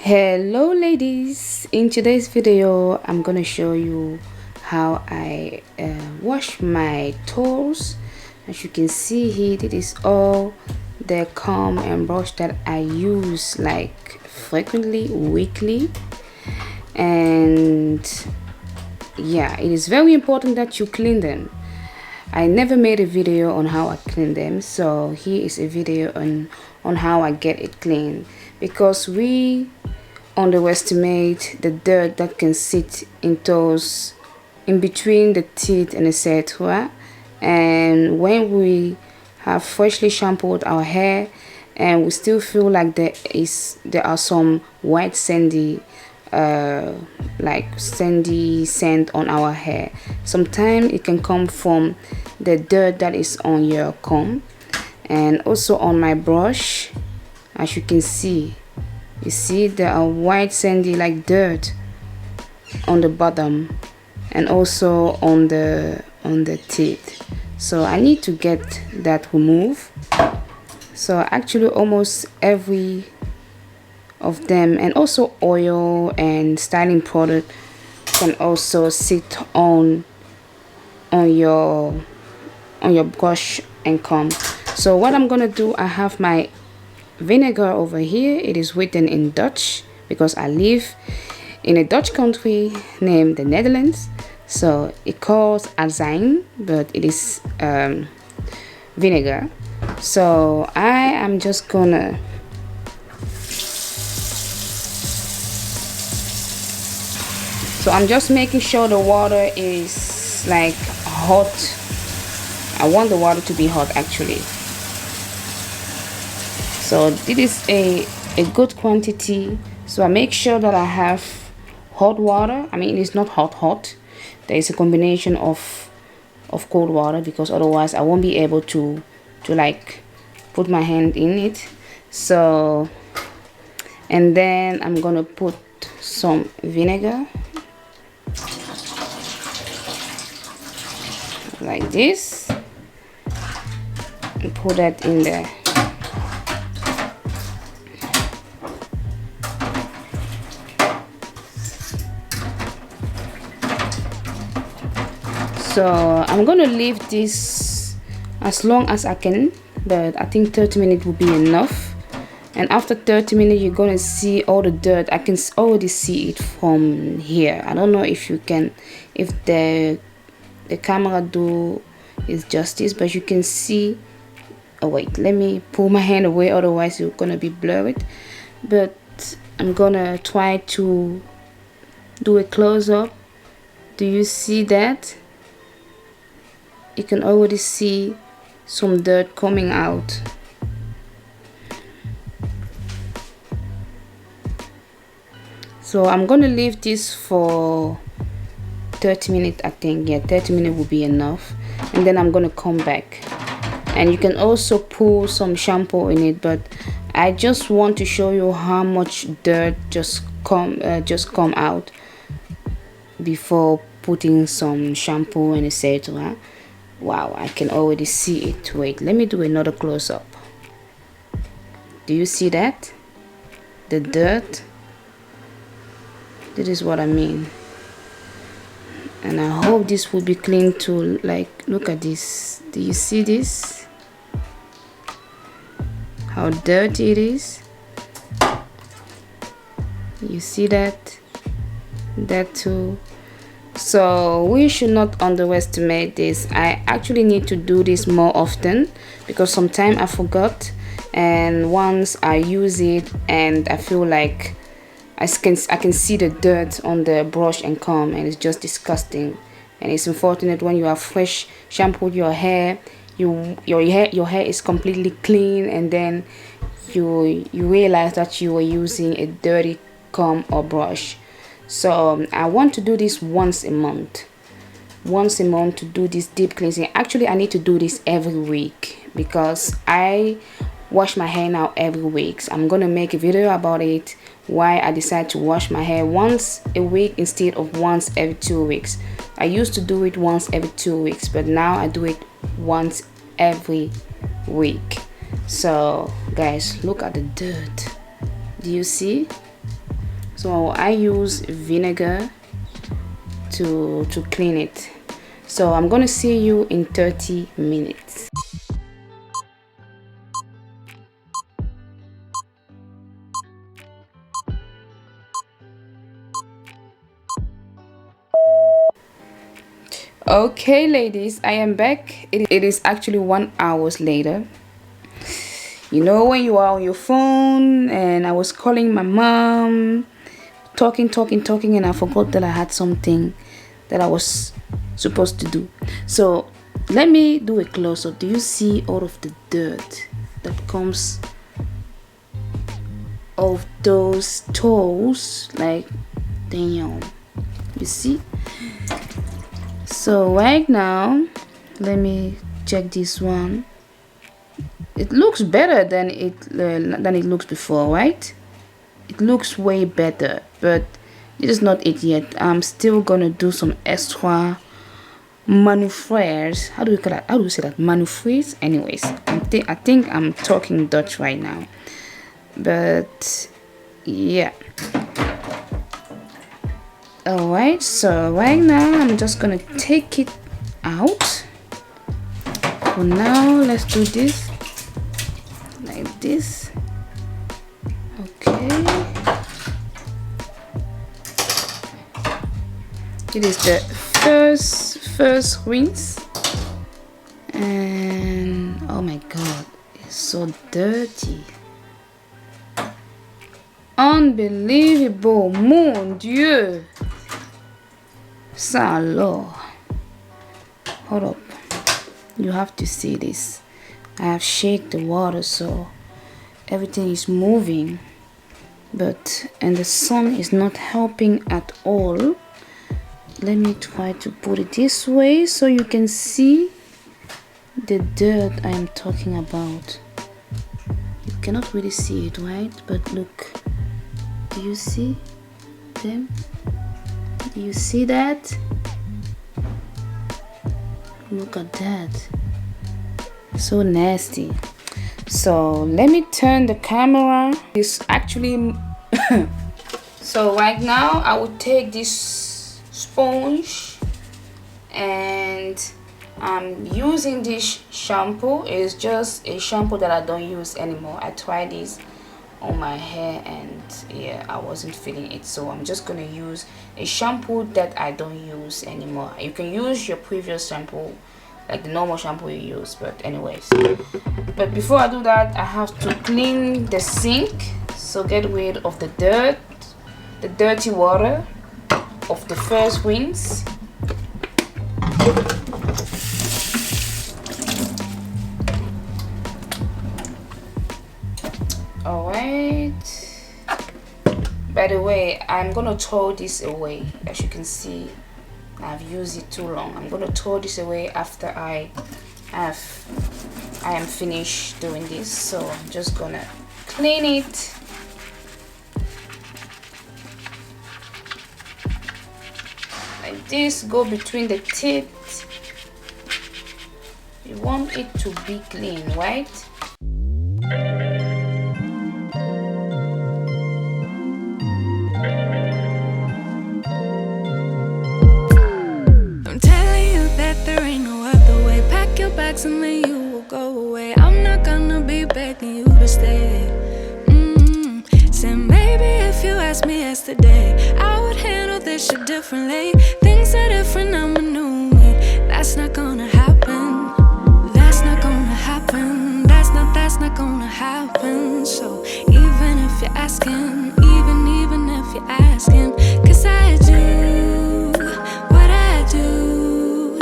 Hello ladies, in today's video I'm gonna show you how I wash my tools. As you can see here, it is all the comb and brush that I use like frequently, weekly. And yeah, it is very important that you clean them. I never made a video on how I clean them, so here is a video on how I get it clean, because we underestimate the dirt that can sit in toes, in between the teeth and etc. And when we have freshly shampooed our hair and we still feel like there are some white sandy like sandy sand on our hair, sometimes it can come from the dirt that is on your comb and also on my brush. As you can see, you see there are white sandy like dirt on the bottom and also on the teeth, so I need to get that removed. So actually almost every of them, and also oil and styling product, can also sit on your brush and comb. So what I'm gonna do, I have my vinegar over here. It is written in Dutch because I live in a Dutch country named the Netherlands, so it calls azijn, but it is vinegar. So I am just gonna I'm just making sure the water is like hot. I want the water to be hot actually. So this is a good quantity, so I make sure that I have hot water. I mean, it's not hot. There is a combination of cold water, because otherwise I won't be able to like put my hand in it. So, and then I'm gonna put some vinegar like this and put that in there. So I'm gonna leave this as long as I can, but I think 30 minutes will be enough. And after 30 minutes you're gonna see all the dirt. I can already see it from here. I don't know if you can, if the camera do is justice, but you can see. Oh wait, let me pull my hand away, otherwise you're gonna be blurred. But I'm gonna try to do a close-up. Do you see that? You can already see some dirt coming out. So I'm gonna leave this for 30 minutes, I think. Yeah, 30 minutes will be enough, and then I'm gonna come back. And you can also pour some shampoo in it, but I just want to show you how much dirt just come out before putting some shampoo and etc. Wow, I can already see it. Wait, let me do another close-up. Do you see that? The dirt. This is what I mean. And I hope this will be clean too. Like, look at this. Do you see this? How dirty it is. You see that? That too. So we should not underestimate this. I actually need to do this more often, because sometimes I forgot, and once I use it and I feel like I can see the dirt on the brush and comb, and it's just disgusting. And it's unfortunate when you have fresh shampooed your hair, your hair is completely clean, and then you realize that you were using a dirty comb or brush. So I want to do this once a month to do this deep cleansing. Actually, I need to do this every week, because I wash my hair now every week. So I'm gonna make a video about it, why I decide to wash my hair once a week instead of once every 2 weeks. I used to do it once every 2 weeks, but now I do it once every week. So guys, look at the dirt. Do you see? so I use vinegar to clean it. So I'm gonna see you in 30 minutes. Okay ladies, I am back. It is actually 1 hour later. You know, when you are on your phone and I was calling my mom, talking, and I forgot that I had something that I was supposed to do. So let me do a close-up. Do you see all of the dirt that comes of those toes? Like, damn, you see? So right now, let me check this one. It looks better than it looks before, right? It looks way better, but this is not it yet. I'm still gonna do some extra maneuvers. How do you call that? How do you say that? Maneuvers. Anyways, I think I'm talking Dutch right now, but yeah. Alright, so right now I'm just gonna take it out. For now, let's do this like this. Okay. It is the first rinse, and oh my god, it's so dirty. Unbelievable, mon dieu. Ça alors. Hold up. You have to see this. I have shaken the water so everything is moving. And the sun is not helping at all. Let me try to put it this way so you can see the dirt I am talking about. You cannot really see it, right? But look. Do you see them? Do you see that? Look at that. So nasty. So let me turn the camera. It's actually so right now I will take this sponge and I'm using this shampoo. It's just a shampoo that I don't use anymore. I tried this on my hair and yeah, I wasn't feeling it, so I'm just gonna use a shampoo that I don't use anymore. You can use your previous shampoo, like the normal shampoo you use, but anyways, but before I do that, I have to clean the sink, so get rid of the dirt, the dirty water of the first rinse. Alright, by the way, I'm gonna throw this away. As you can see, I've used it too long. I'm gonna throw this away after I am finished doing this. So I'm just gonna clean it. Like this, go between the teeth. You want it to be clean, right? And then you will go away. I'm not gonna be begging you to stay. Said maybe if you asked me yesterday, I would handle this shit differently. Things are different, I'm a new me. That's not gonna happen. That's not gonna happen. That's not gonna happen. So even if you're asking, even if you're asking, 'cause I do what I do,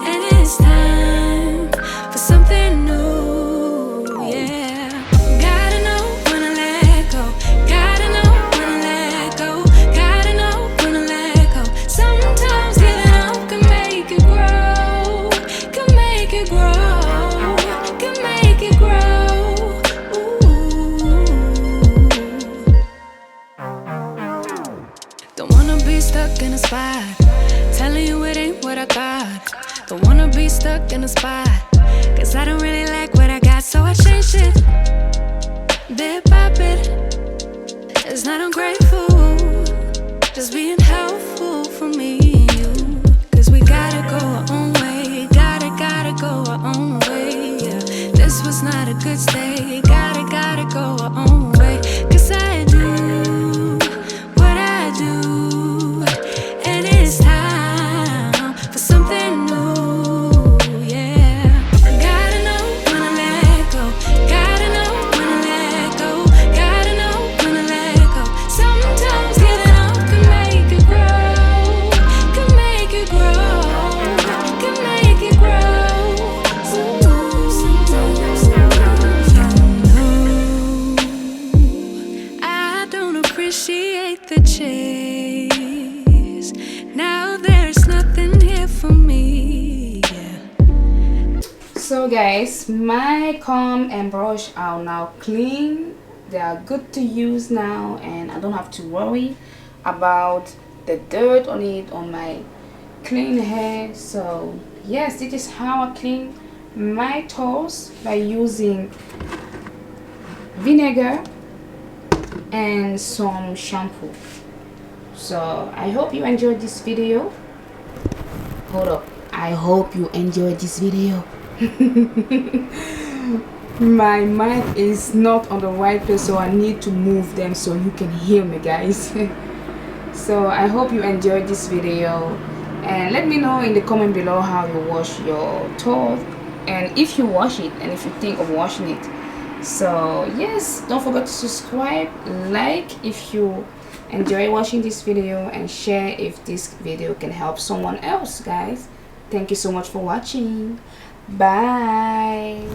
and it's time for something new, yeah. Gotta know when to let go. Gotta know when to let go. Gotta know when to let go. Sometimes giving up can make it grow. Can make it grow. Can make it grow. Ooh. Don't wanna be stuck in a spot, telling you it ain't what I thought. Don't wanna be stuck in a spot, 'cause I don't really like what I got, so I changed it bit by bit. It's not ungrateful, just being helpful for me and you. Cause we gotta go our own way, gotta go our own way, yeah. This was not a good stay, gotta go our own way. Cause I do what I do, and it's time for something new, yeah. Gotta know when to let go, gotta know when to let go, gotta know when to let go. Sometimes giving up can make it grow, can make it grow, can make it grow. I don't appreciate the chase. Now there's nothing here for me, yeah. So guys, my comb and brush are now clean. They are good to use now, and I don't have to worry about the dirt on it on my clean hair. So yes, this is how I clean my toes, by using vinegar and some shampoo. So I hope you enjoyed this video. Hold up, I hope you enjoyed this video. My mic is not on the right place, so I need to move them so you can hear me, guys. So I hope you enjoyed this video, and let me know in the comment below how you wash your toes, and if you wash it, and if you think of washing it. So yes, don't forget to subscribe, like if you enjoy watching this video, and share if this video can help someone else, guys. Thank you so much for watching. Bye.